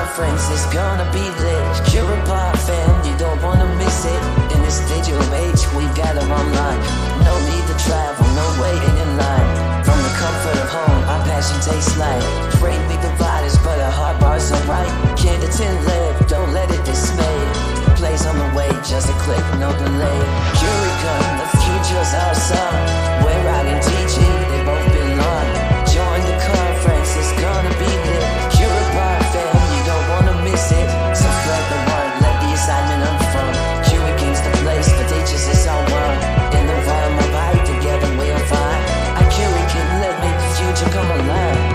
conference is gonna be lit. Curipod fam, you don't wanna miss it. In this digital age, we gather online. No need to travel, no waiting in line. From the comfort of home, our passion tastes like. Afraid we divide us, but our heart bars are right. Can't attend live, don't let it dismay. Place on the way, just a click, no delay. Curicon, the future's our song. We're writing, teaching, they both belong. Join the conference, it's gonna be lit. Curipod fam, you don't wanna miss it. So spread the word, let the excitement unfold. Curicon's the place for teachers, it's our world. In the realm of light, together we'll find. Our Curicon, let make the future come alive.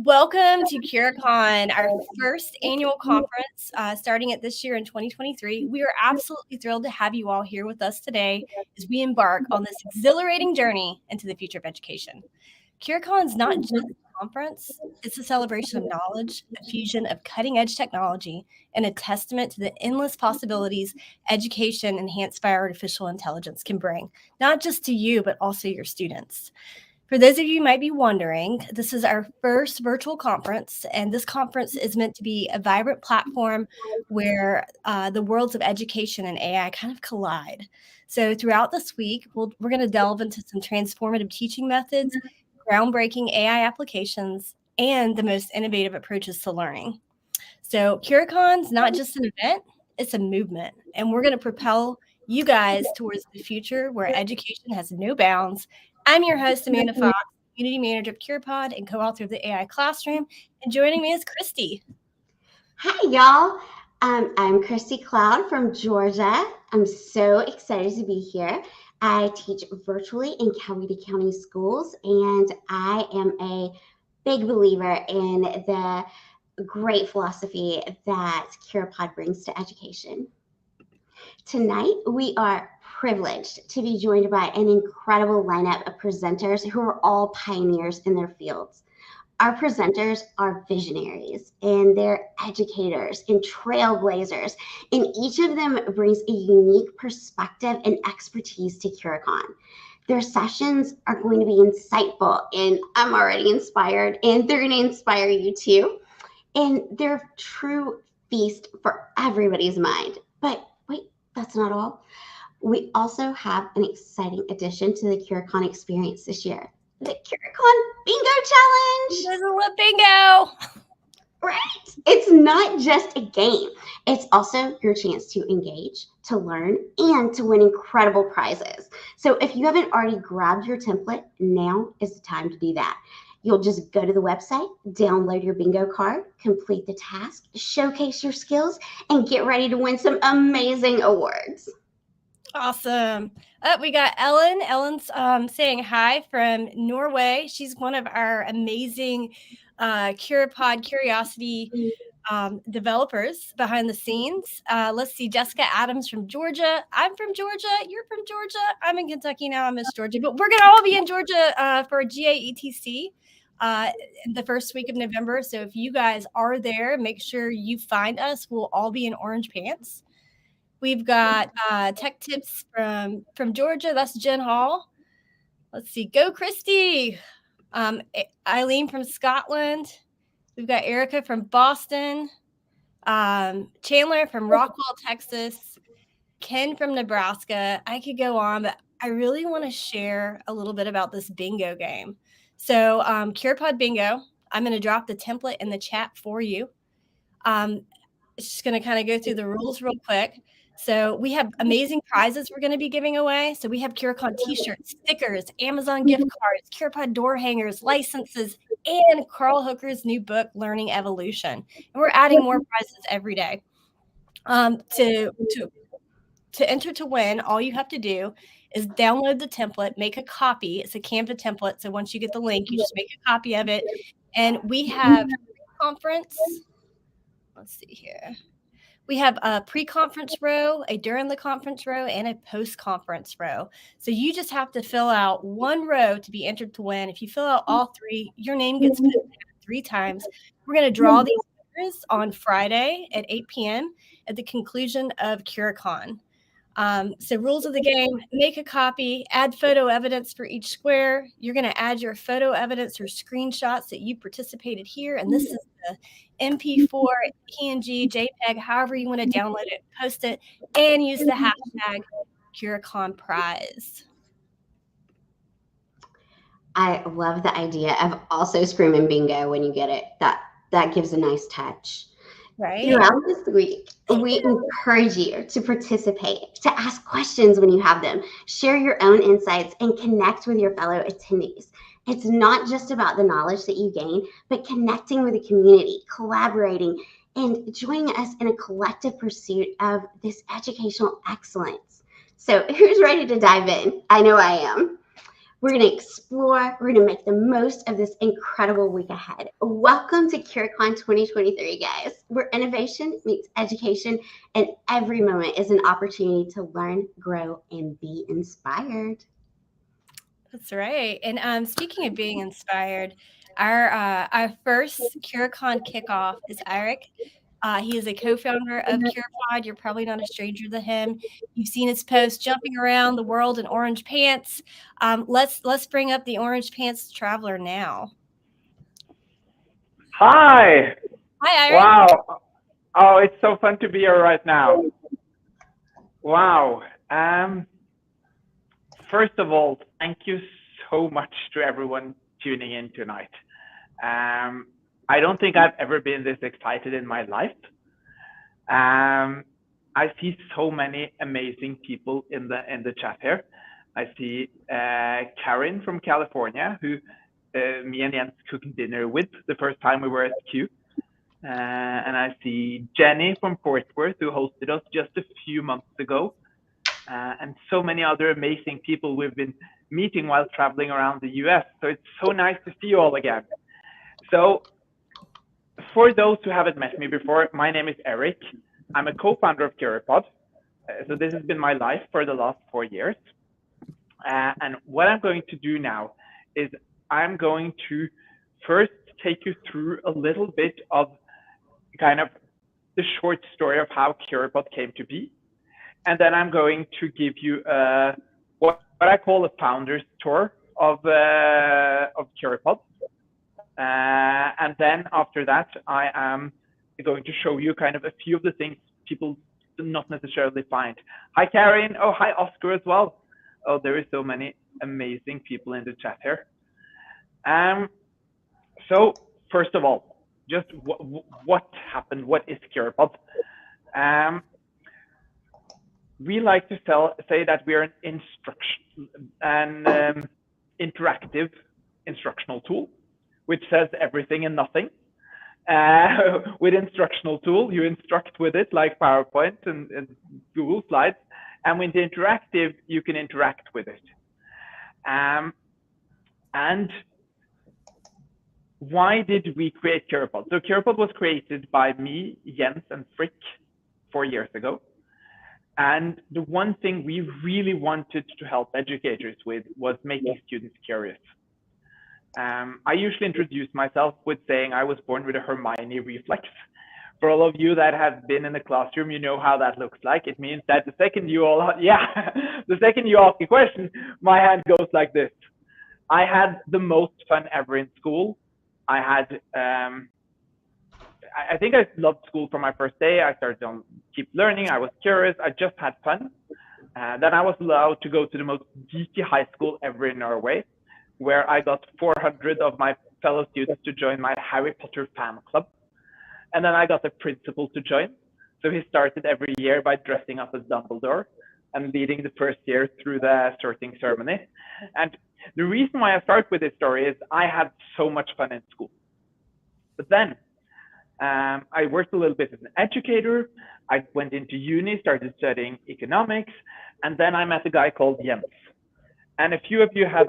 Welcome to Curicon, our first annual conference starting at this year in 2023. We are absolutely thrilled to have you all here with us today as we embark on this exhilarating journey into the future of education. Curicon is not just a conference, it's a celebration of knowledge, a fusion of cutting-edge technology, and a testament to the endless possibilities education enhanced by artificial intelligence can bring, not just to you, but also your students. For those of you who might be wondering, this is our first virtual conference, and this conference is meant to be a vibrant platform where the worlds of education and AI kind of collide. So throughout this week, we're going to delve into some transformative teaching methods, groundbreaking AI applications, and the most innovative approaches to learning. So Curicon's not just an event, it's a movement, and we're going to propel you guys towards the future where education has no bounds. I'm your host, Amanda Fox, Community Manager of Curipod and co-author of the AI Classroom. And joining me is Christy. Hi, y'all. I'm Christy Cloud from Georgia. I'm so excited to be here. I teach virtually in Coweta County schools, and I am a big believer in the great philosophy that Curipod brings to education. Tonight, we are privileged to be joined by an incredible lineup of presenters who are all pioneers in their fields. Our presenters are visionaries and they're educators and trailblazers, and each of them brings a unique perspective and expertise to Curicon. Their sessions are going to be insightful, and I'm already inspired, and they're going to inspire you too. And they're a true feast for everybody's mind. But wait, that's not all. We also have an exciting addition to the Curicon experience this year, the Curicon Bingo Challenge. There's a lip bingo. Right. It's not just a game. It's also your chance to engage, to learn, and to win incredible prizes. So if you haven't already grabbed your template, now is the time to do that. You'll just go to the website, download your bingo card, complete the task, showcase your skills, and get ready to win some amazing awards. Awesome. We got Ellen. Ellen's saying hi from Norway. She's one of our amazing Curipod Curiosity developers behind the scenes. Let's see, Jessica Adams from Georgia. I'm from Georgia. You're from Georgia. I'm in Kentucky now. I miss Georgia. But we're going to all be in Georgia for GAETC the first week of November. So if you guys are there, make sure you find us. We'll all be in orange pants. We've got tech tips from Georgia. That's Jen Hall. Let's see. Go, Christy. Eileen from Scotland. We've got Erica from Boston. Chandler from Rockwell, Texas. Ken from Nebraska. I could go on, but I really want to share a little bit about this bingo game. So Curipod Bingo, I'm going to drop the template in the chat for you. It's just going to kind of go through the rules real quick. So we have amazing prizes we're going to be giving away. So we have Curicon t-shirts, stickers, Amazon gift cards, Curipod door hangers, licenses, and Carl Hooker's new book, Learning Evolution. And we're adding more prizes every day. To enter to win, all you have to do is download the template, make a copy. It's a Canva template. So once you get the link, you just make a copy of it. And we have conference. Let's see here. We have a pre-conference row, a during the conference row, and a post-conference row. So you just have to fill out one row to be entered to win. If you fill out all three, your name gets put 3 times. We're going to draw these winners on Friday at 8 p.m. at the conclusion of Curicon. So rules of the game: make a copy, add photo evidence for each square. You're going to add your photo evidence or screenshots that you participated here. And this is the MP4, PNG, JPEG, however you want to download it, post it, and use the hashtag Curicon Prize. I love the idea of also screaming bingo when you get it. That gives a nice touch. Right. Throughout this week, we encourage you to participate, to ask questions when you have them, share your own insights, and connect with your fellow attendees. It's not just about the knowledge that you gain, but connecting with the community, collaborating, and joining us in a collective pursuit of this educational excellence. So who's ready to dive in? I know I am. We're going to explore. We're going to make the most of this incredible week ahead. Welcome to Curicon 2023, guys, where innovation meets education, and every moment is an opportunity to learn, grow, and be inspired. That's right. And speaking of being inspired, our first Curicon kickoff is Eirik. He is a co-founder of Curipod. You're probably not a stranger to him. You've seen his posts jumping around the world in orange pants. Let's bring up the orange pants traveler now. Hi. Hi, Eirik. Wow. Oh, it's so fun to be here right now. Wow. First of all, thank you so much to everyone tuning in tonight. I don't think I've ever been this excited in my life. I see so many amazing people in the chat here. I see Karen from California, who me and Jens cooked dinner with the first time we were at Q. And I see Jenny from Fort Worth, who hosted us just a few months ago. And so many other amazing people we've been meeting while traveling around the US. So it's so nice to see you all again. So for those who haven't met me before, my name is Eirik. I'm a co-founder of Curipod. So this has been my life for the last 4 years. And what I'm going to do now is I'm going to first take you through a little bit of kind of the short story of how Curipod came to be. And then I'm going to give you what I call a founder's tour of Curipod. And then after that, I am going to show you kind of a few of the things people do not necessarily find. Hi, Karen. Oh, hi, Oscar as well. Oh, there is so many amazing people in the chat here. So first of all, just what happened? What is Curipod? We like to say that we are an interactive instructional tool, which says everything and nothing. With instructional tool, you instruct with it like PowerPoint and Google Slides, and with the interactive, you can interact with it. And why did we create Curipod? So Curipod was created by me, Jens, and Frick 4 years ago. And the one thing we really wanted to help educators with was making students curious. I usually introduce myself with saying I was born with a Hermione reflex. For all of you that have been in the classroom, you know how that looks like. It means that the second you ask a question, my hand goes like this. I had the most fun ever in school. I think I loved school from my first day. I started to keep learning. I was curious. I just had fun. Then I was allowed to go to the most geeky high school ever in Norway, where I got 400 of my fellow students to join my Harry Potter fan club. And then I got the principal to join. So he started every year by dressing up as Dumbledore and leading the first year through the sorting ceremony. And the reason why I start with this story is I had so much fun in school. But then I worked a little bit as an educator. I went into uni, started studying economics, and then I met a guy called Jens. And a few of you have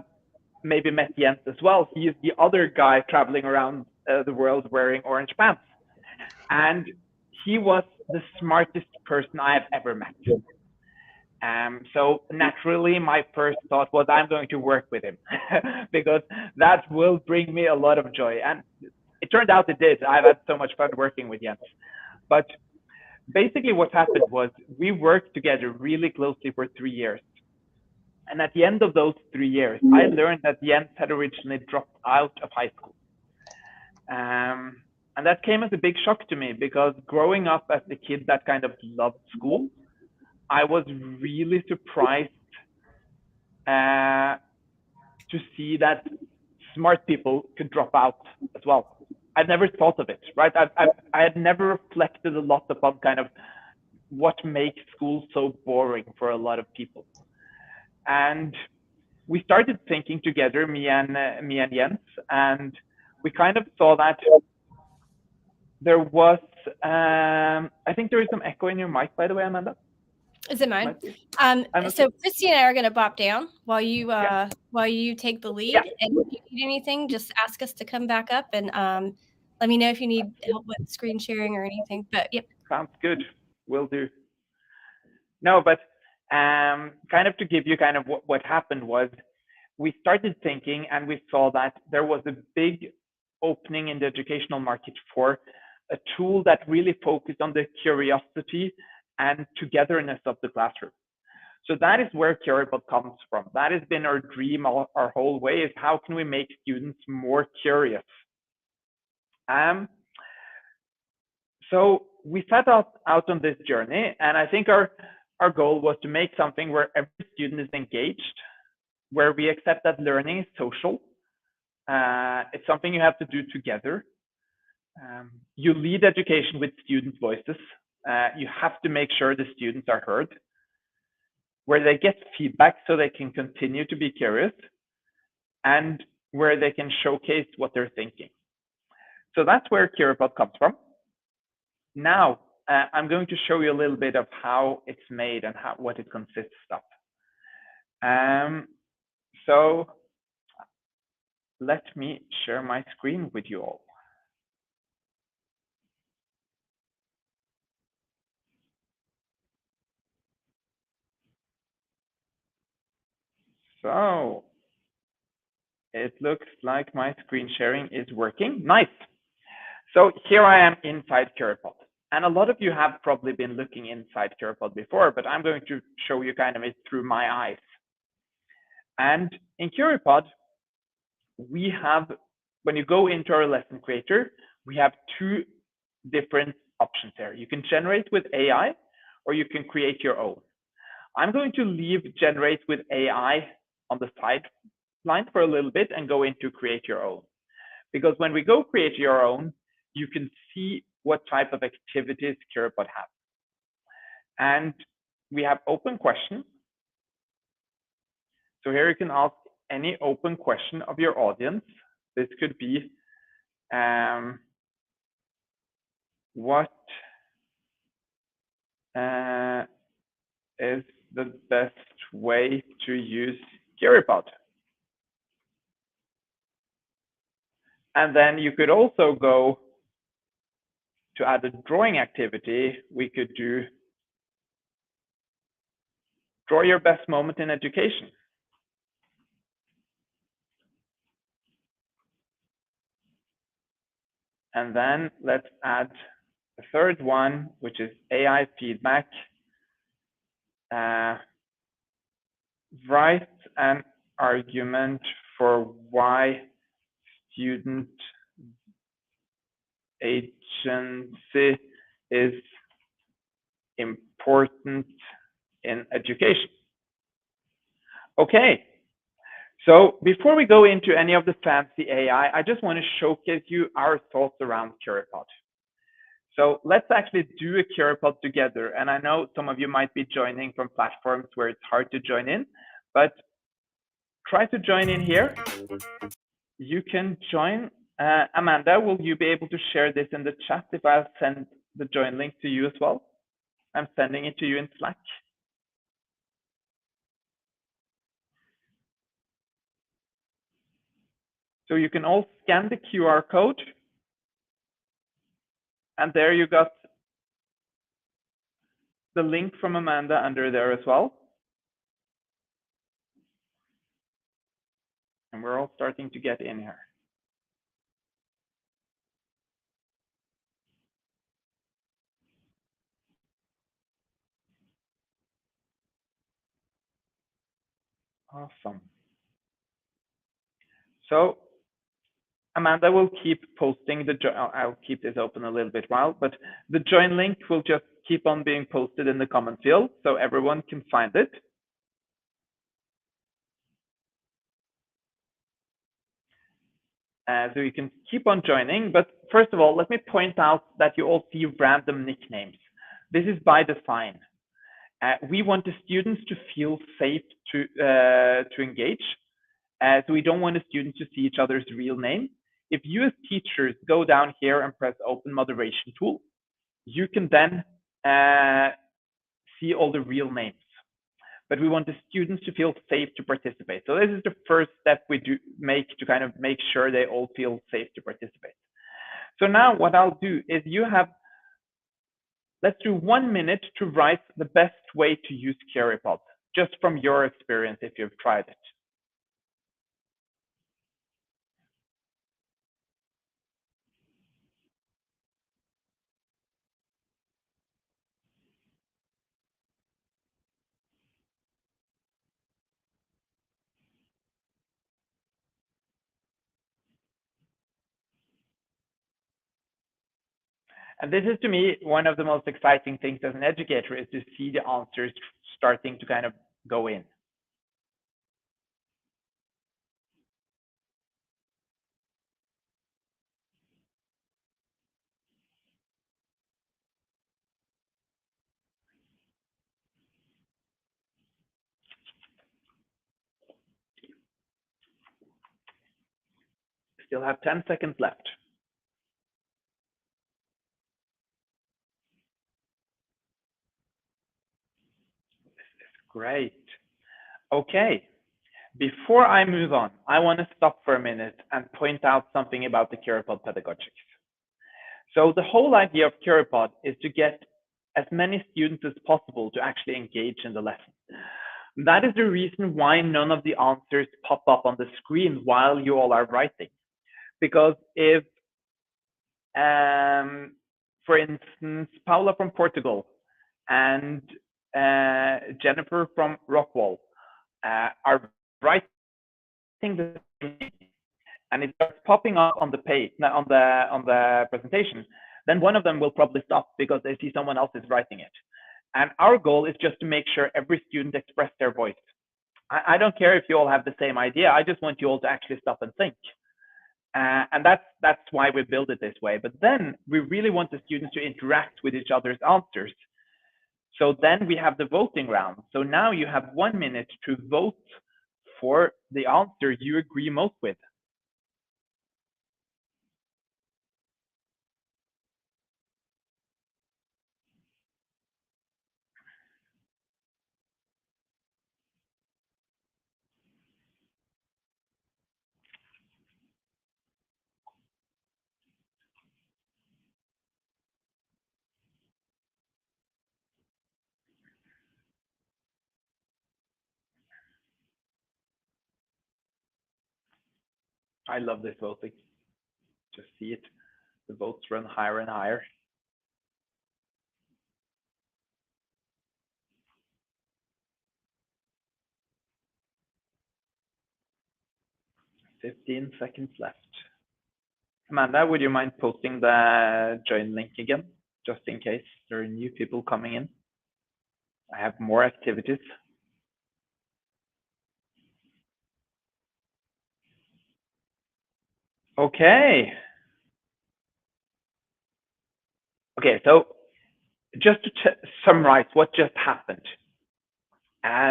maybe met Jens as well. He is the other guy traveling around the world wearing orange pants. And he was the smartest person I have ever met. So naturally, my first thought was I'm going to work with him because that will bring me a lot of joy. And it turned out it did. I've had so much fun working with Jens. But basically what happened was we worked together really closely for 3 years. And at the end of those 3 years, I learned that Jens had originally dropped out of high school. And that came as a big shock to me because growing up as the kid that kind of loved school, I was really surprised to see that smart people could drop out as well. I'd never thought of it, right? I had never reflected a lot upon kind of what makes school so boring for a lot of people. And we started thinking together, me and Jens, and we kind of saw that there was, I think there is some echo in your mic, by the way, Amanda. Is it mine? Okay. So Christy and I are going to pop down while you take the lead. Yeah. And if you need anything, just ask us to come back up and let me know if you need help with screen sharing or anything. But yep. Sounds good. Will do. No, but kind of to give you kind of what happened was we started thinking and we saw that there was a big opening in the educational market for a tool that really focused on the curiosity and togetherness of the classroom. So that is where Curipod comes from. That has been our dream our whole way, is how can we make students more curious? So we set out on this journey, and I think our goal was to make something where every student is engaged, where we accept that learning is social. It's something you have to do together. You lead education with student voices. You have to make sure the students are heard, where they get feedback so they can continue to be curious, and where they can showcase what they're thinking. So that's where Curipod comes from. Now, I'm going to show you a little bit of how it's made and what it consists of. So let me share my screen with you all. So it looks like my screen sharing is working. Nice. So here I am inside Curipod. And a lot of you have probably been looking inside Curipod before, but I'm going to show you kind of it through my eyes. And in Curipod, we have, when you go into our lesson creator, we have two different options there. You can generate with AI, or you can create your own. I'm going to leave generate with AI on the sideline for a little bit and go into create your own. Because when we go create your own, you can see what type of activities Curipod has. And we have open questions. So here you can ask any open question of your audience. This could be, what is the best way to use Curipod? And then you could also go to add a drawing activity. We could do draw your best moment in education. And then let's add a third one, which is AI feedback. Write an argument for why student agency is important in education. Okay, so before we go into any of the fancy AI, I just want to showcase you our thoughts around Curipod. So let's actually do a Curipod together. And I know some of you might be joining from platforms where it's hard to join in, but try to join in here. You can join. Amanda, will you be able to share this in the chat if I'll send the join link to you as well? I'm sending it to you in Slack. So you can all scan the QR code. And there you got the link from Amanda under there as well. And we're all starting to get in here. Awesome. So Amanda will keep posting the, I'll keep this open a little bit while, but the join link will just keep on being posted in the comment field so everyone can find it. So you can keep on joining, but first of all, let me point out that you all see random nicknames. This is by design. We want the students to feel safe to engage. So we don't want the students to see each other's real name. If you as teachers go down here and press open moderation tool, you can then see all the real names. But we want the students to feel safe to participate. So this is the first step we do make to kind of make sure they all feel safe to participate. So now what I'll do is let's do 1 minute to write the best way to use Curipod, just from your experience if you've tried it. And this is, to me, one of the most exciting things as an educator is to see the answers starting to kind of go in. Still have 10 seconds left. Great. Okay. Before I move on, I want to stop for a minute and point out something about the Curipod pedagogics. So the whole idea of Curipod is to get as many students as possible to actually engage in the lesson. That is the reason why none of the answers pop up on the screen while you all are writing. Because if, for instance, Paula from Portugal and Jennifer from Rockwall are writing the and it starts popping up on the page on the presentation, then one of them will probably stop because they see someone else is writing it. And our goal is just to make sure every student express their voice. I don't care if you all have the same idea. I just want you all to actually stop and think. And that's why we build it this way. But then we really want the students to interact with each other's answers. So then we have the voting round. So now you have 1 minute to vote for the answer you agree most with. I love this voting. Just see it. The votes run higher and higher. "15 seconds left. Amanda, would you mind posting the join link again, just in case there are new people coming in? I have more activities. Okay. Okay, so just to summarize what just happened,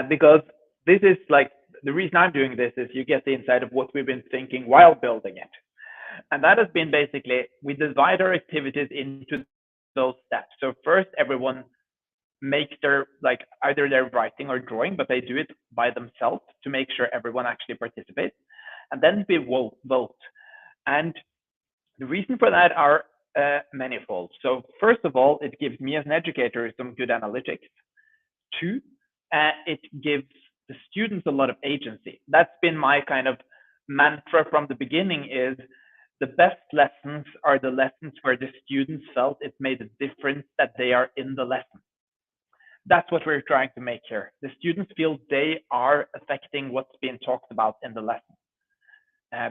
because this is like, the reason I'm doing this is you get the insight of what we've been thinking while building it. And that has been basically, we divide our activities into those steps. So first, everyone makes their, like, either they're writing or drawing, but they do it by themselves to make sure everyone actually participates. And then we vote. And the reason for that are manifold. So first of all, it gives me as an educator some good analytics. Two, it gives the students a lot of agency. That's been my kind of mantra from the beginning, is the best lessons are the lessons where the students felt it made a difference that they are in the lesson. That's what we're trying to make here. The students feel they are affecting what's being talked about in the lesson.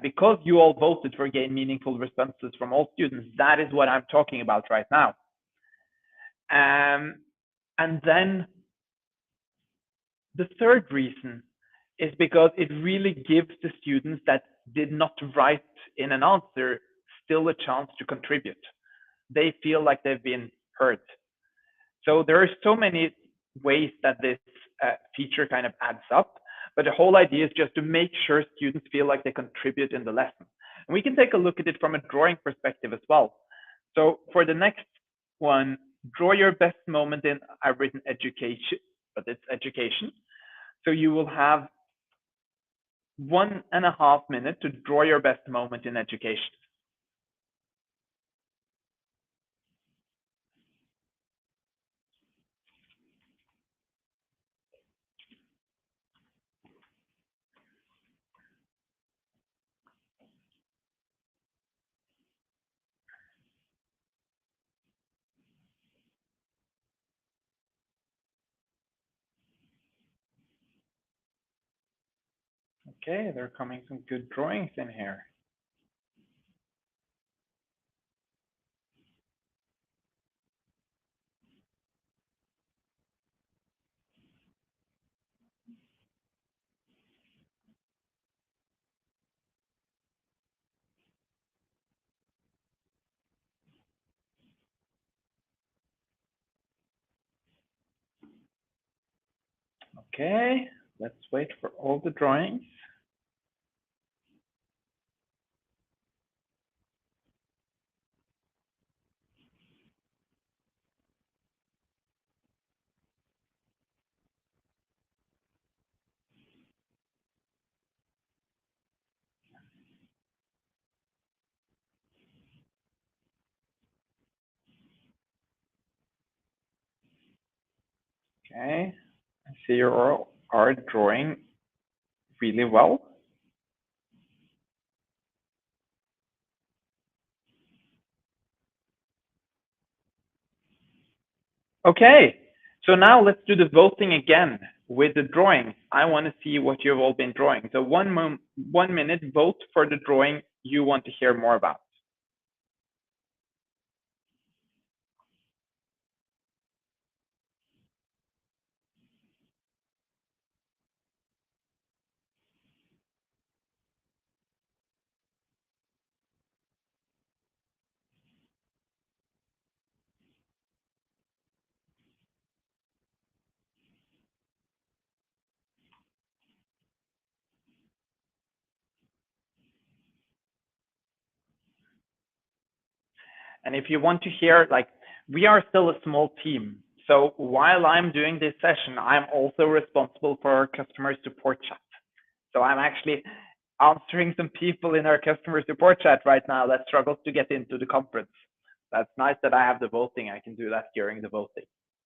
Because you all voted for gain meaningful responses from all students, that is what I'm talking about right now. And then the third reason is because it really gives the students that did not write in an answer still a chance to contribute. They feel like they've been heard. So there are so many ways that this feature kind of adds up, but the whole idea is just to make sure students feel like they contribute in the lesson. And we can take a look at it from a drawing perspective as well. So for the next one, draw your best moment in, I've written education, but it's education. So you will have 1.5 minutes to draw your best moment in education. Okay, there are coming some good drawings in here. Okay, let's wait for all the drawings. Okay, I see you all are drawing really well. Okay, so now let's do the voting again with the drawing. I want to see what you've all been drawing. So 1 minute, vote for the drawing you want to hear more about. And if you want to hear, like, we are still a small team. So while I'm doing this session, I'm also responsible for our customer support chat. So I'm actually answering some people in our customer support chat right now that struggles to get into the conference. That's nice that I have the voting. I can do that during the voting.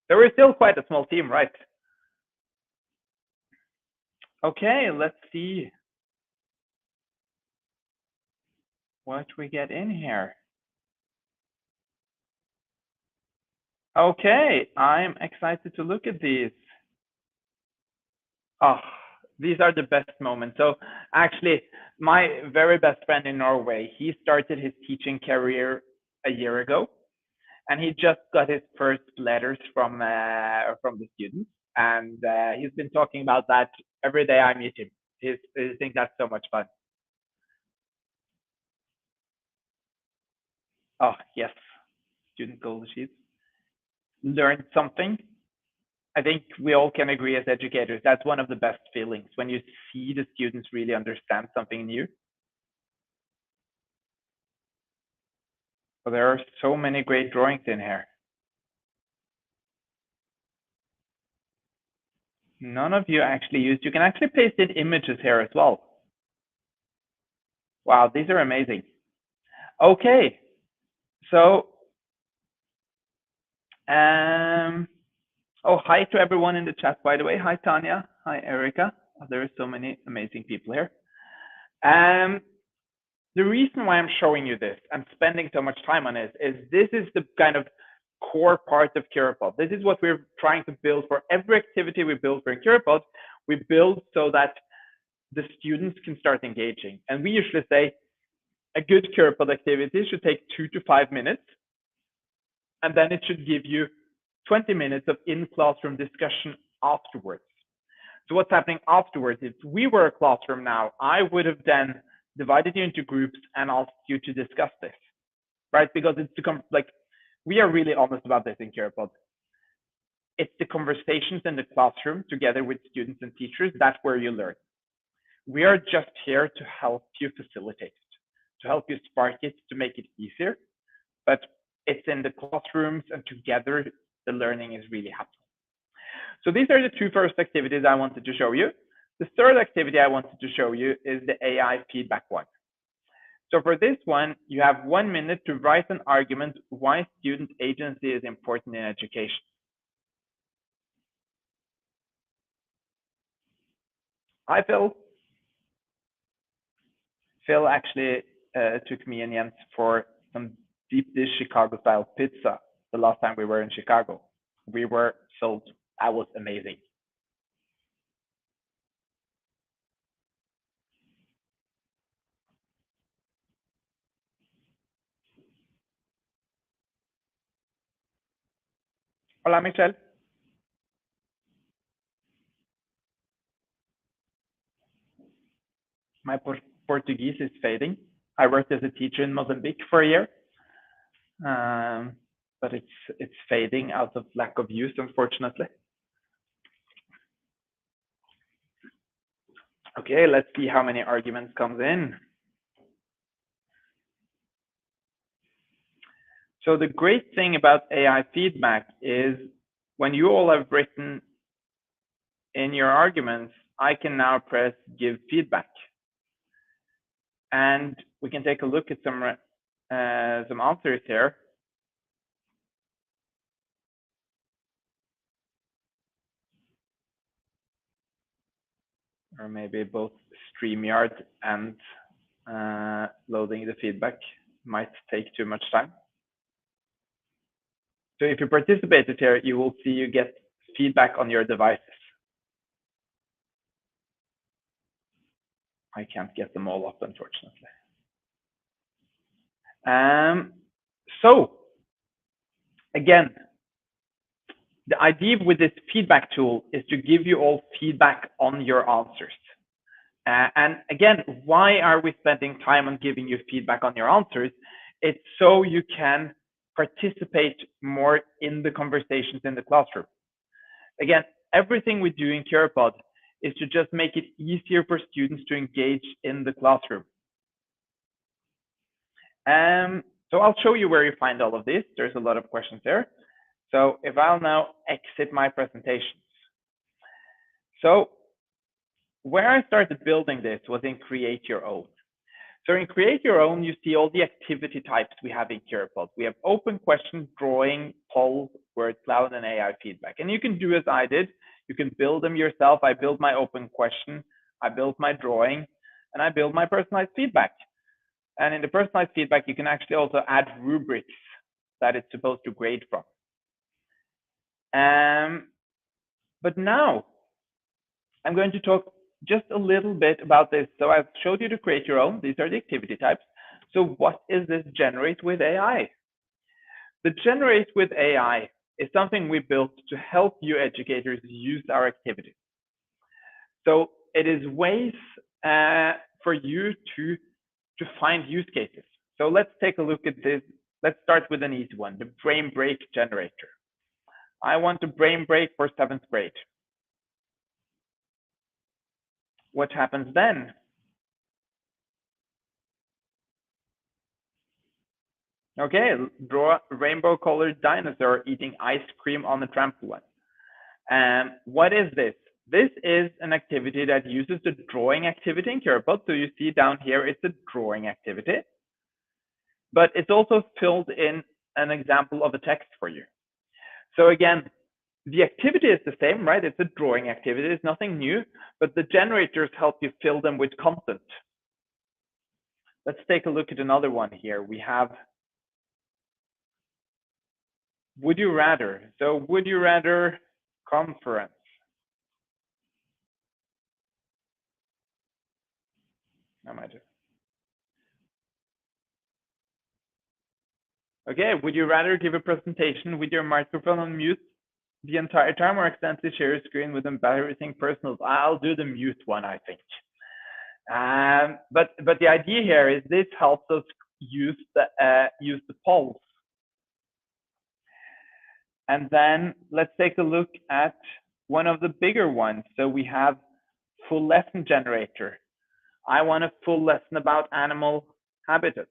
So we're still quite a small team, right? Okay, let's see what we get in here. Okay, I'm excited to look at these. Oh, these are the best moments. So actually, my very best friend in Norway, he started his teaching career a year ago, and he just got his first letters from the students, and he's been talking about that every day I meet him. He thinks that's so much fun. Oh yes, student goal sheets. Learned something. I think we all can agree as educators, that's one of the best feelings, when you see the students really understand something new. So there are so many great drawings in here. None of you actually used, you can actually paste in images here as well. Wow, these are amazing. Okay, So, oh, hi to everyone in the chat, by the way. Hi, Tanya. Hi, Erica. Oh, there are so many amazing people here. The reason why I'm showing you this and spending so much time on it is this is the kind of core part of Curipod. This is what we're trying to build for every activity we build for Curipod. We build so that the students can start engaging. And we usually say a good Curipod activity should take 2 to 5 minutes. And then it should give you 20 minutes of in-classroom discussion afterwards. So what's happening afterwards, if we were a classroom now, I would have then divided you into groups and asked you to discuss this, right? Because it's like, we are really honest about this in Curipod. It's the conversations in the classroom together with students and teachers, that's where you learn. We are just here to help you facilitate it, to help you spark it, to make it easier. But it's in the classrooms and together the learning is really happening. So these are the two first activities I wanted to show you. The third activity I wanted to show you is the AI feedback one. So for this one, you have 1 minute to write an argument why student agency is important in education. Hi, Phil. Phil actually took me and Jens for some deep dish Chicago style pizza the last time we were in Chicago. We were sold. That was amazing. Hola, Michelle. My Portuguese is fading. I worked as a teacher in Mozambique for a year, but it's fading out of lack of use, unfortunately. Okay, let's see how many arguments comes in. So the great thing about AI feedback is when you all have written in your arguments, I can now press give feedback. And we can take a look at some answers here. Or maybe both StreamYard and loading the feedback might take too much time. So if you participated here, you will see you get feedback on your devices. I can't get them all up, unfortunately. So again, the idea with this feedback tool is to give you all feedback on your answers. And again, why are we spending time on giving you feedback on your answers? It's so you can participate more in the conversations in the classroom. Again, everything we do in Curipod is to just make it easier for students to engage in the classroom. So I'll show you where you find all of this. There's a lot of questions there. So if I'll now exit my presentations. So where I started building this was in Create Your Own. So in Create Your Own, you see all the activity types we have in Curipod. We have open questions, drawing, poll, word cloud, and AI feedback. And you can do as I did. You can build them yourself. I built my open question, I built my drawing, and I built my personalized feedback. And in the personalized feedback, you can actually also add rubrics that it's supposed to grade from. But now I'm going to talk just a little bit about this. So I've showed you to Create Your Own. These are the activity types. So what is this Generate with AI? The Generate with AI is something we built to help you educators use our activities. So it is ways for you to find use cases. So let's take a look at this. Let's start with an easy one, the brain break generator. I want a brain break for 7th grade. What happens then? Okay, draw a rainbow-colored dinosaur eating ice cream on the trampoline. What is this? This is an activity that uses the drawing activity in Curipod. So you see down here, it's a drawing activity. but it's also filled in an example of a text for you. So again, the activity is the same, right? It's a drawing activity, it's nothing new, but the generators help you fill them with content. Let's take a look at another one here. We have would you rather. So would you rather conference. I might just. Okay, would you rather give a presentation with your microphone on mute the entire time or accidentally share your screen with embarrassing personal? I'll do the mute one, I think. But the idea here is this helps us use the polls. And then let's take a look at one of the bigger ones. So we have full lesson generator. I want a full lesson about animal habitats.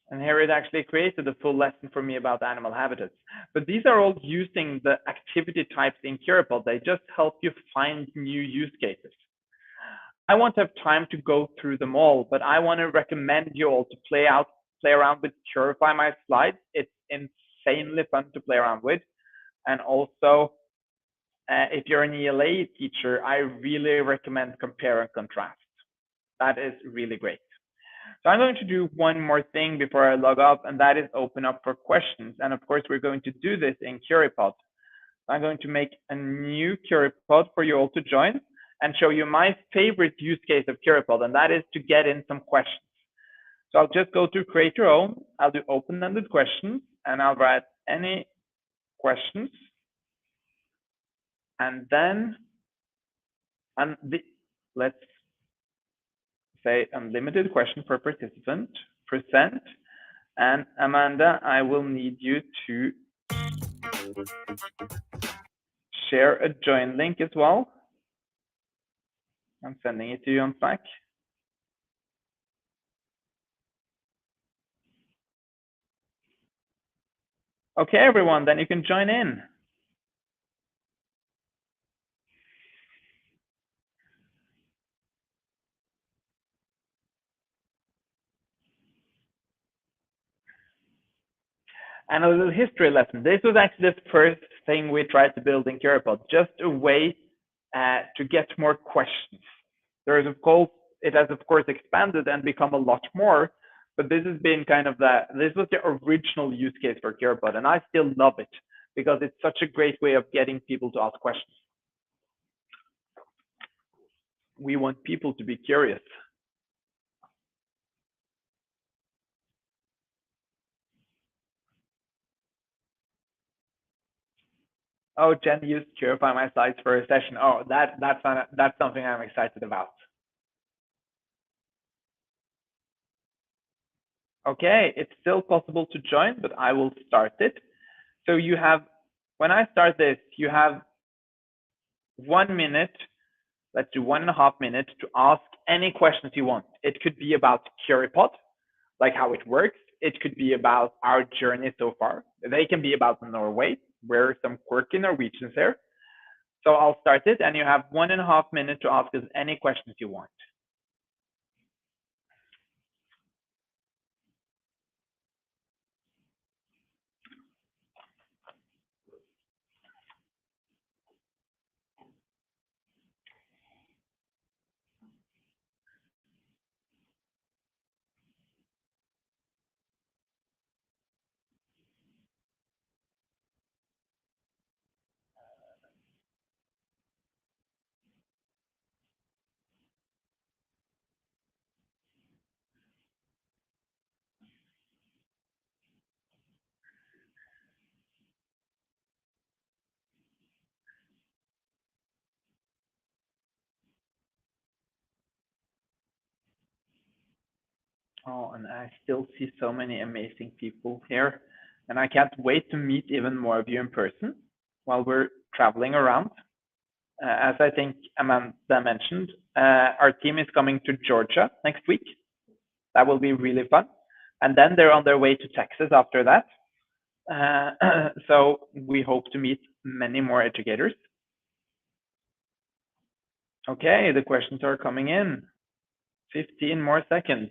And here it actually created a full lesson for me about animal habitats. But these are all using the activity types in Curipod. They just help you find new use cases. I won't have time to go through them all, but I want to recommend you all to play around with Curify My Slides. It's insanely fun to play around with. And also, if you're an ELA teacher, I really recommend compare and contrast. That is really great. So I'm going to do one more thing before I log off, and that is open up for questions. And of course, we're going to do this in Curipod. I'm going to make a new Curipod for you all to join and show you my favorite use case of Curipod, and that is to get in some questions. So I'll just go to create your own. I'll do open-ended questions, and I'll write any questions. And then, let's say unlimited question per participant, present. And Amanda, I will need you to share a join link as well. I'm sending it to you on Slack. Okay, everyone, then you can join in. And a little history lesson. This was actually the first thing we tried to build in Curipod, just a way to get more questions. It has of course expanded and become a lot more, but this has been kind of this was the original use case for Curipod, and I still love it because it's such a great way of getting people to ask questions. We want people to be curious. Oh, Jen used Curify My Slides for a session. Oh, that's something I'm excited about. Okay, it's still possible to join, but I will start it. So you have, when I start this, you have 1 minute, let's do 1.5 minutes to ask any questions you want. It could be about Curipod, like how it works. It could be about our journey so far. They can be about Norway. We're some quirky Norwegians there. So I'll start it, and you have 1.5 minutes to ask us any questions you want. Oh, and I still see so many amazing people here. And I can't wait to meet even more of you in person while we're traveling around. As I think Amanda mentioned, our team is coming to Georgia next week. That will be really fun. And then they're on their way to Texas after that. So we hope to meet many more educators. Okay, the questions are coming in. 15 more seconds.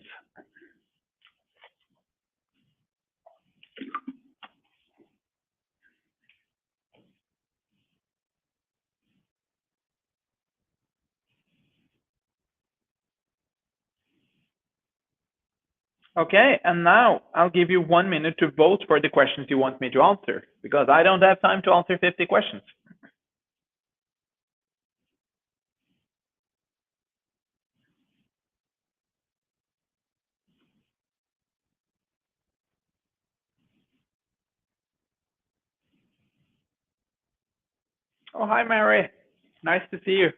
Okay, and now I'll give you 1 minute to vote for the questions you want me to answer, because I don't have time to answer 50 questions. Oh, hi, Mary. Nice to see you.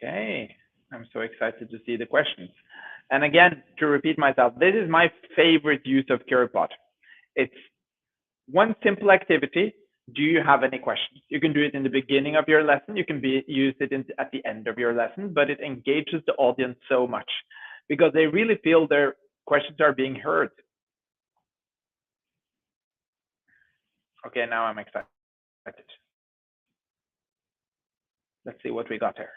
Okay, I'm so excited to see the questions. And again, to repeat myself, this is my favorite use of Curipod. It's one simple activity. Do you have any questions? You can do it in the beginning of your lesson. You can use it at the end of your lesson, but it engages the audience so much because they really feel their questions are being heard. Okay, now I'm excited. Let's see what we got here.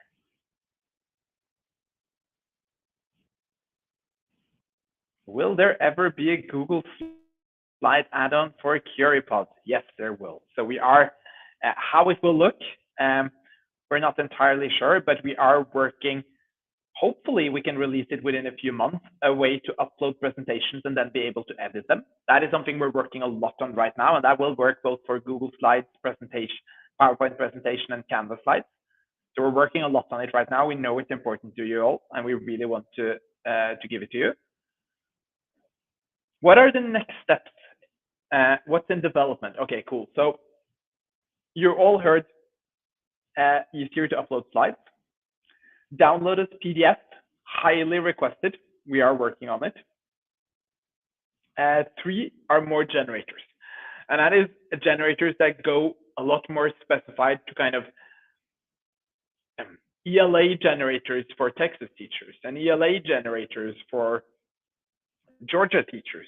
Will there ever be a Google Slide add-on for Curipod? Yes, there will. So we are, how it will look, we're not entirely sure, but we are working. Hopefully we can release it within a few months, a way to upload presentations and then be able to edit them. That is something we're working a lot on right now, and that will work both for Google Slides presentation, PowerPoint presentation, and Canvas slides. So we're working a lot on it right now. We know it's important to you all, and we really want to give it to you. What are the next steps? What's in development? Okay, cool. So you all heard easier to upload slides. Download as PDF, highly requested. We are working on it. 3 are more generators. And that is generators that go a lot more specified to kind of ELA generators for Texas teachers and ELA generators for Georgia teachers.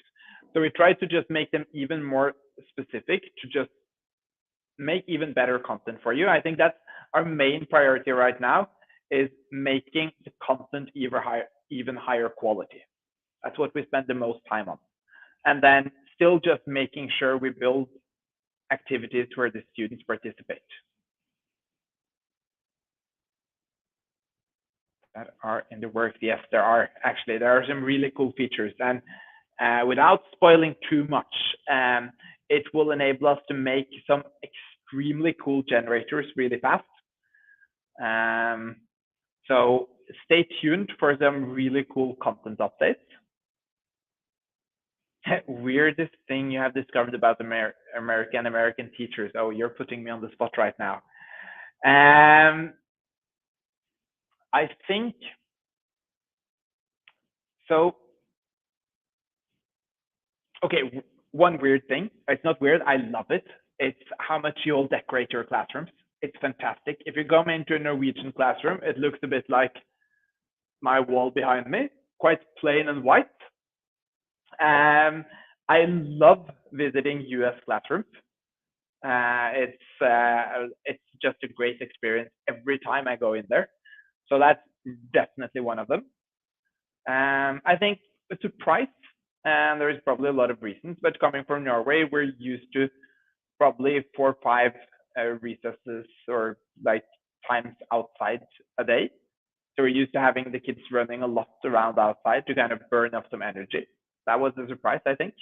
So we try to just make them even more specific to just make even better content for you. I think that's our main priority right now, is making the content even higher quality. That's what we spend the most time on. And then still just making sure we build activities where the students participate. That are in the works. Yes, there are some really cool features. And without spoiling too much, it will enable us to make some extremely cool generators really fast. So stay tuned for some really cool content updates. Weirdest thing you have discovered about American teachers. Oh, you're putting me on the spot right now. I think so. Okay, one weird thing. It's not weird. I love it. It's how much you all decorate your classrooms. It's fantastic. If you come into a Norwegian classroom, it looks a bit like my wall behind me, quite plain and white. I love visiting US classrooms. It's just a great experience every time I go in there. So that's definitely one of them. I think to price, and there is probably a lot of reasons, but coming from Norway, we're used to probably 4 or 5 recesses or like times outside a day. So we're used to having the kids running a lot around outside to kind of burn up some energy. That was a surprise, I think.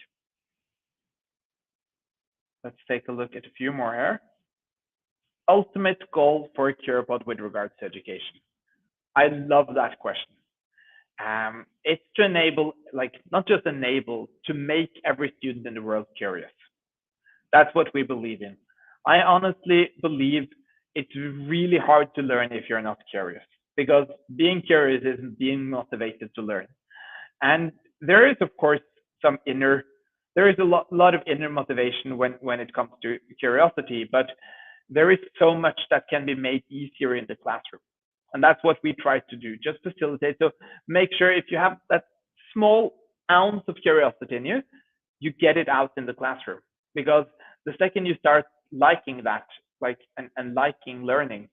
Let's take a look at a few more here. Ultimate goal for Curipod with regards to education. I love that question. It's to enable, like, not just enable, to make every student in the world curious. That's what we believe in. I honestly believe it's really hard to learn if you're not curious, because being curious isn't being motivated to learn. And there is, of course, some inner there is a lot of inner motivation when it comes to curiosity, but there is so much that can be made easier in the classroom. And that's what we try to do, just facilitate. So make sure if you have that small ounce of curiosity in you, you get it out in the classroom. Because the second you start liking that, like, and liking learning,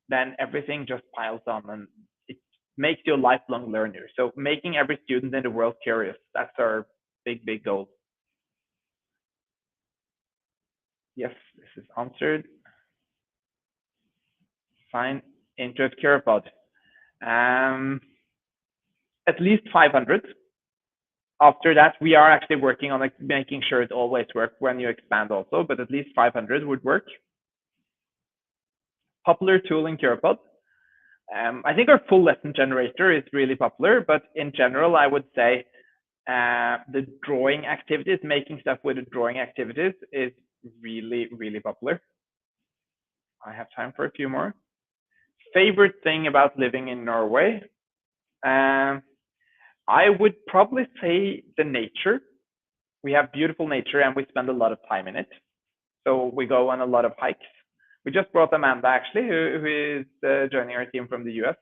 then everything just piles on and it makes you a lifelong learner. So making every student in the world curious, that's our big goal. Yes, this is answered. Sign into a Curipod. At least 500. After that, we are actually working on like making sure it always works when you expand also, but at least 500 would work. Popular tool in Curipod. I think our full lesson generator is really popular, but in general, I would say the drawing activities, making stuff with the drawing activities is really popular. I have time for a few more. Favorite thing about living in Norway? I would probably say the nature. We have beautiful nature and we spend a lot of time in it. So we go on a lot of hikes. We just brought Amanda actually, who is joining our team from the US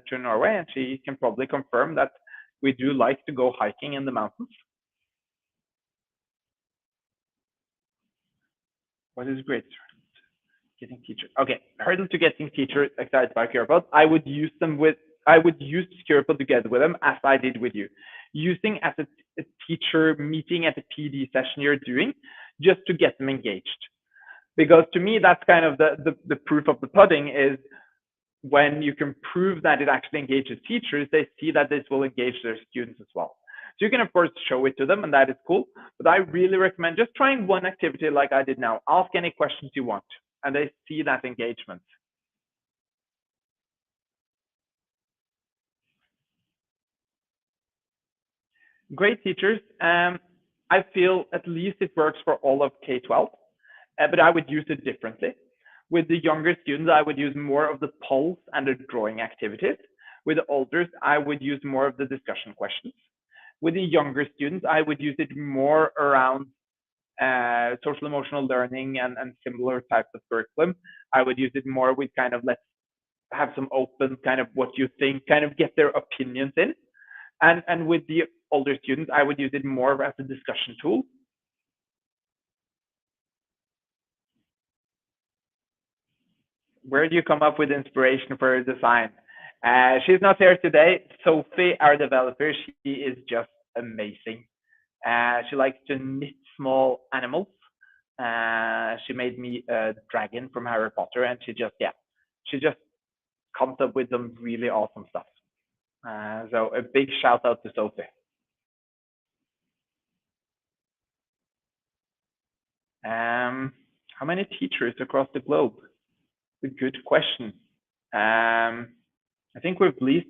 to Norway, and she can probably confirm that we do like to go hiking in the mountains. What is great? Getting teachers. Okay, hurdle to getting teachers excited by Curipod. I would use Curipod together with them as I did with you. Using as a teacher meeting at the PD session you're doing, just to get them engaged. Because to me, that's kind of the proof of the pudding is when you can prove that it actually engages teachers, they see that this will engage their students as well. So you can, of course, show it to them, and that is cool. But I really recommend just trying one activity like I did now. Ask any questions you want, and they see that engagement. Great teachers. I feel at least it works for all of K-12, but I would use it differently. With the younger students, I would use more of the polls and the drawing activities. With the older, I would use more of the discussion questions. With the younger students, I would use it more around social emotional learning and similar types of curriculum. I would use it more with kind of let's have some open kind of what you think, kind of get their opinions in. And with the older students, I would use it more as a discussion tool. Where do you come up with inspiration for design? She's not here today. Sophie, our developer, she is just amazing. She likes to knit small animals. She made me a dragon from Harry Potter, and she just comes up with some really awesome stuff. So a big shout out to Sophie. How many teachers across the globe? A good question. I think we've least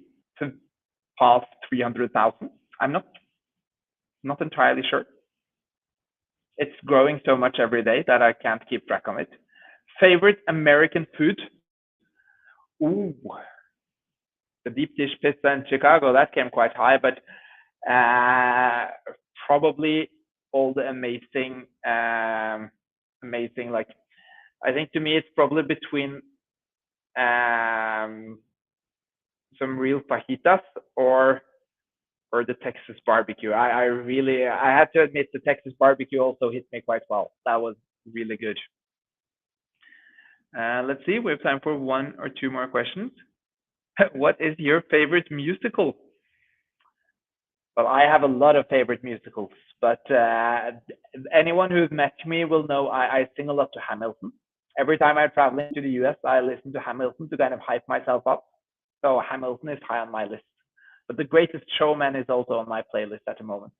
past 300,000. I'm not entirely sure. It's growing so much every day that I can't keep track of it. Favorite American food? Ooh, the deep dish pizza in Chicago, that came quite high, but probably all the amazing, like, I think to me it's probably between some real fajitas or the Texas barbecue. I had to admit the Texas barbecue also hit me quite well. That was really good. Let's see, we have time for one or two more questions. What is your favorite musical? Well, I have a lot of favorite musicals, but anyone who's met me will know I sing a lot to Hamilton. Every time I travel into the US, I listen to Hamilton to kind of hype myself up. So Hamilton is high on my list. But The Greatest Showman is also on my playlist at the moment.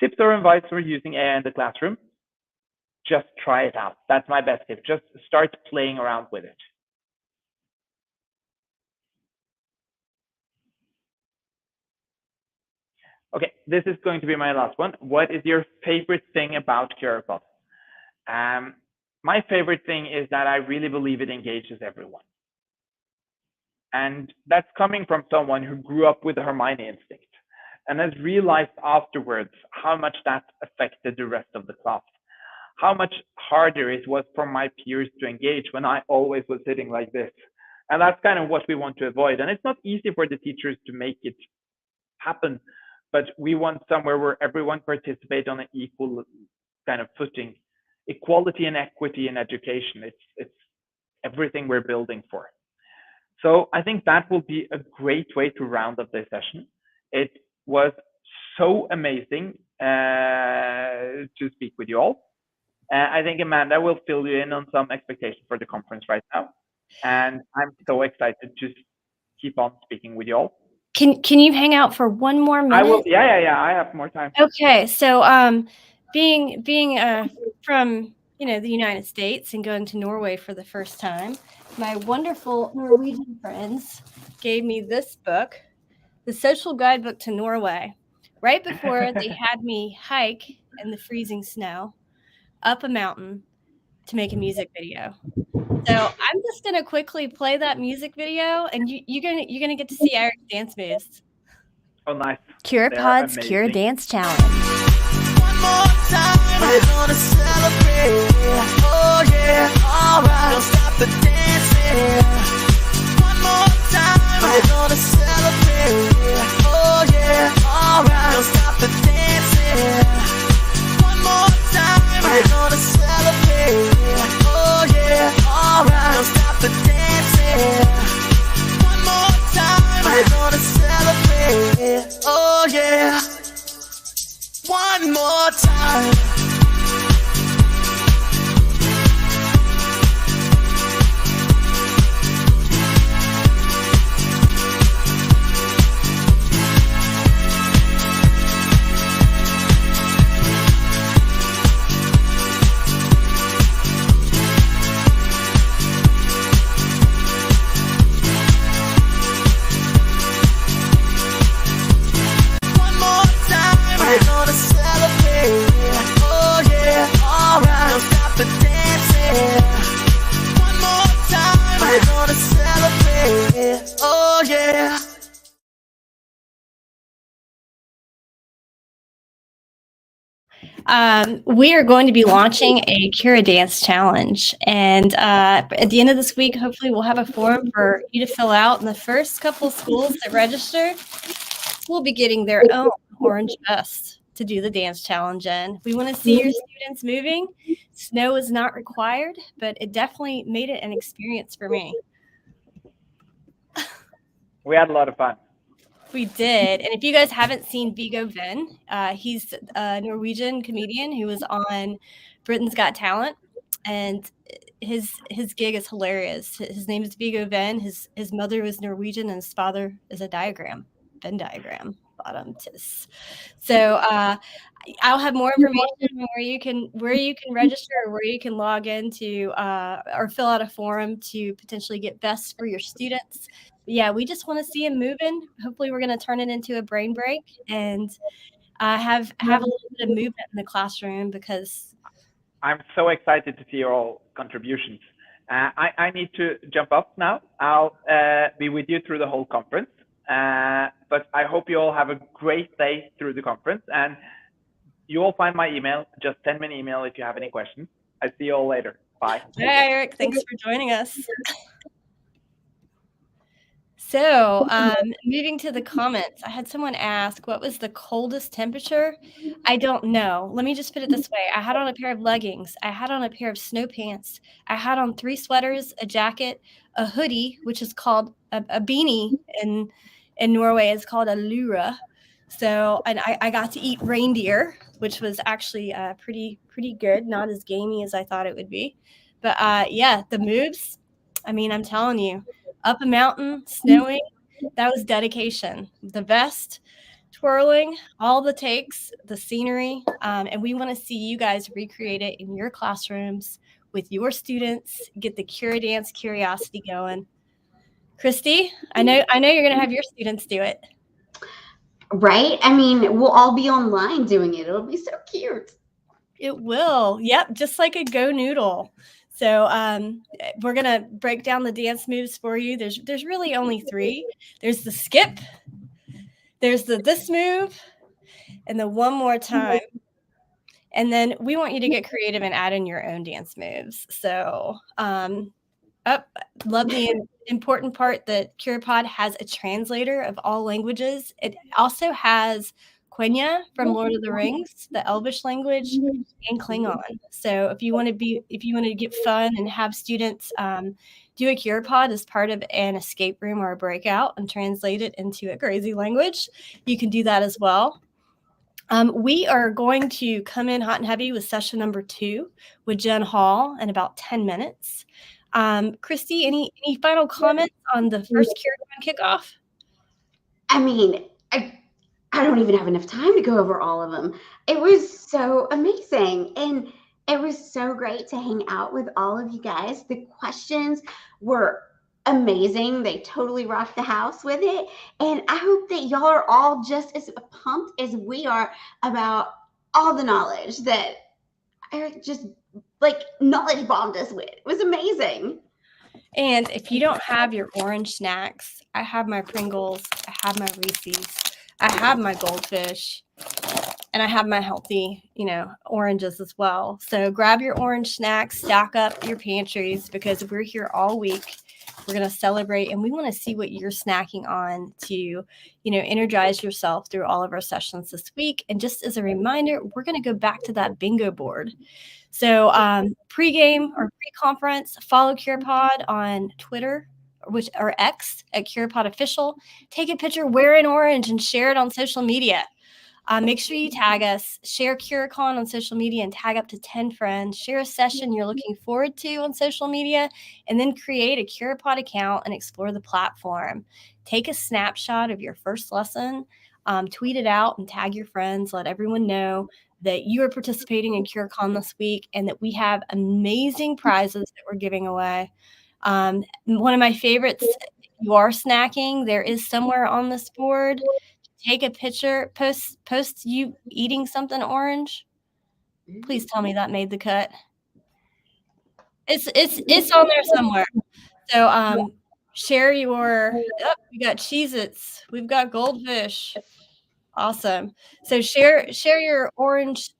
Tips or advice for using AI in the classroom? Just try it out. That's my best tip. Just start playing around with it. Okay, this is going to be my last one. What is your favorite thing about Curipod? My favorite thing is that I really believe it engages everyone. And that's coming from someone who grew up with the Hermione instinct. and has realized afterwards how much that affected the rest of the class. How much harder it was for my peers to engage when I always was sitting like this. And that's kind of what we want to avoid. And it's not easy for the teachers to make it happen, but we want somewhere where everyone participates on an equal kind of footing. Equality and equity in education, it's everything we're building for. So I think that will be a great way to round up this session. It was so amazing to speak with you all. I think Amanda will fill you in on some expectations for the conference right now. And I'm so excited to keep on speaking with you all. Can you hang out for one more minute? I will. Yeah. I have more time. Okay. So being from the United States and going to Norway for the first time, my wonderful Norwegian friends gave me this book, The Social Guidebook to Norway, right before they had me hike in the freezing snow up a mountain to make a music video. So I'm just gonna quickly play that music video, and you're gonna get to see Eirik's dance moves. Oh, nice. Curipod's Cure Dance Challenge. One more time, we're gonna celebrate. Oh yeah, alright, don't stop the dancing. One more time, we're gonna celebrate. Oh yeah, alright, don't stop the dancing. One more time, we're gonna celebrate. Oh yeah, alright, don't stop the dancing. One more time, we're gonna celebrate. Oh yeah. One more time. One more time, we're gonna celebrate. Oh yeah, alright, don't stop the dancing. One more time, we're gonna celebrate. Oh yeah. We are going to be launching a Cure Dance Challenge, and at the end of this week, hopefully, we'll have a form for you to fill out. And the first couple of schools that register will be getting their own orange vest to do the dance challenge in. We want to see your students moving. Snow is not required, but it definitely made it an experience for me. We had a lot of fun. We did. And if you guys haven't seen Viggo Venn, he's a Norwegian comedian who was on Britain's Got Talent, and his gig is hilarious. His name is Viggo Venn. His mother was Norwegian, and his father is a Venn diagram. Bottom tis. So I'll have more information on where you can register, or where you can log into or fill out a form to potentially get vests for your students. Yeah, we just want to see them moving. Hopefully, we're going to turn it into a brain break and have a little bit of movement in the classroom, because I'm so excited to see your all contributions. I need to jump up now. I'll be with you through the whole conference. But I hope you all have a great day through the conference, and you all find my email. Just send me an email if you have any questions. I see you all later. Bye. Hi, Eirik. Thanks for joining us. So, moving to the comments, I had someone ask, what was the coldest temperature? I don't know. Let me just put it this way. I had on a pair of leggings. I had on a pair of snow pants. I had on 3 sweaters, a jacket, a hoodie, which is called a beanie in Norway is called a lure. So, and I got to eat reindeer, which was actually pretty good, not as gamey as I thought it would be. But yeah, the moves, I mean, I'm telling you, up a mountain, snowing, that was dedication. The vest, twirling, all the takes, the scenery, and we want to see you guys recreate it in your classrooms with your students, get the Cure Dance curiosity going. Christy, I know you're going to have your students do it. Right? I mean, we'll all be online doing it. It'll be so cute. It will. Yep, just like a Go Noodle. So we're going to break down the dance moves for you. There's really only 3. There's the skip, there's this move and the one more time. And then we want you to get creative and add in your own dance moves. So, love the important part that Curipod has a translator of all languages. It also has Quenya from Lord of the Rings, the Elvish language, and Klingon. So if you want to get fun and have students do a Curipod as part of an escape room or a breakout and translate it into a crazy language, you can do that as well. We are going to come in hot and heavy with session number 2 with Jen Hall in about 10 minutes. Christy, any final comments on the first Curicon kickoff? I mean, I don't even have enough time to go over all of them. It was so amazing. And it was so great to hang out with all of you guys. The questions were amazing. They totally rocked the house with it. And I hope that y'all are all just as pumped as we are about all the knowledge that Eirik just knowledge bombed us with. It was amazing. And if you don't have your orange snacks, I have my Pringles, I have my Reese's, I have my Goldfish, and I have my healthy, oranges as well. So grab your orange snacks, stock up your pantries, because we're here all week. We're going to celebrate, and we want to see what you're snacking on to, energize yourself through all of our sessions this week. And just as a reminder, we're going to go back to that bingo board. So pre-game or pre-conference, follow Curipod on Twitter or X at Curipod Official. Take a picture, wear an orange, and share it on social media. Make sure you tag us, share Curicon on social media, and tag up to 10 friends. Share a session you're looking forward to on social media, and then create a Curipod account and explore the platform. Take a snapshot of your first lesson, tweet it out, and tag your friends. Let everyone know that you are participating in Curicon this week and that we have amazing prizes that we're giving away. One of my favorites, if you are snacking, there is somewhere on this board. Take a picture, post you eating something orange. Please tell me that made the cut. It's on there somewhere. So share your. We got Cheez-Its. We've got Goldfish. Awesome. So share your orange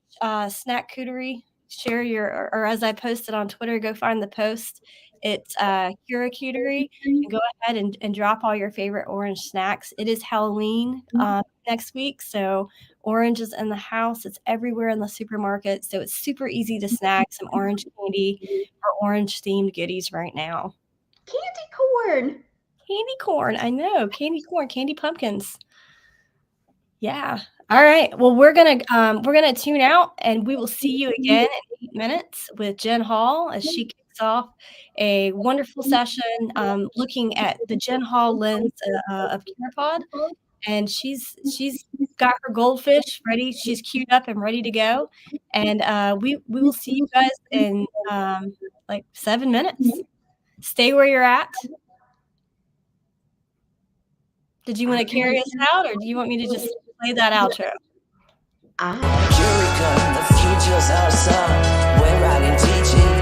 snack cootery. Share or as I posted on Twitter, go find the post. It's Curacutery, and go ahead and drop all your favorite orange snacks. It is Halloween next week, so orange is in the house. It's everywhere in the supermarket, so it's super easy to snack some orange candy or orange-themed goodies right now. Candy corn. I know. Candy corn, candy pumpkins. Yeah. All right. Well, we're gonna tune out, and we will see you again in 8 minutes with Jen Hall as she kicks off a wonderful session looking at the Jen Hall lens of Curipod. And she's got her goldfish ready. She's queued up and ready to go. And we will see you guys in 7 minutes. Stay where you're at. Did you want to carry us out, or do you want me to just play that outro? Curicon, the future's our song. We're riding teaching.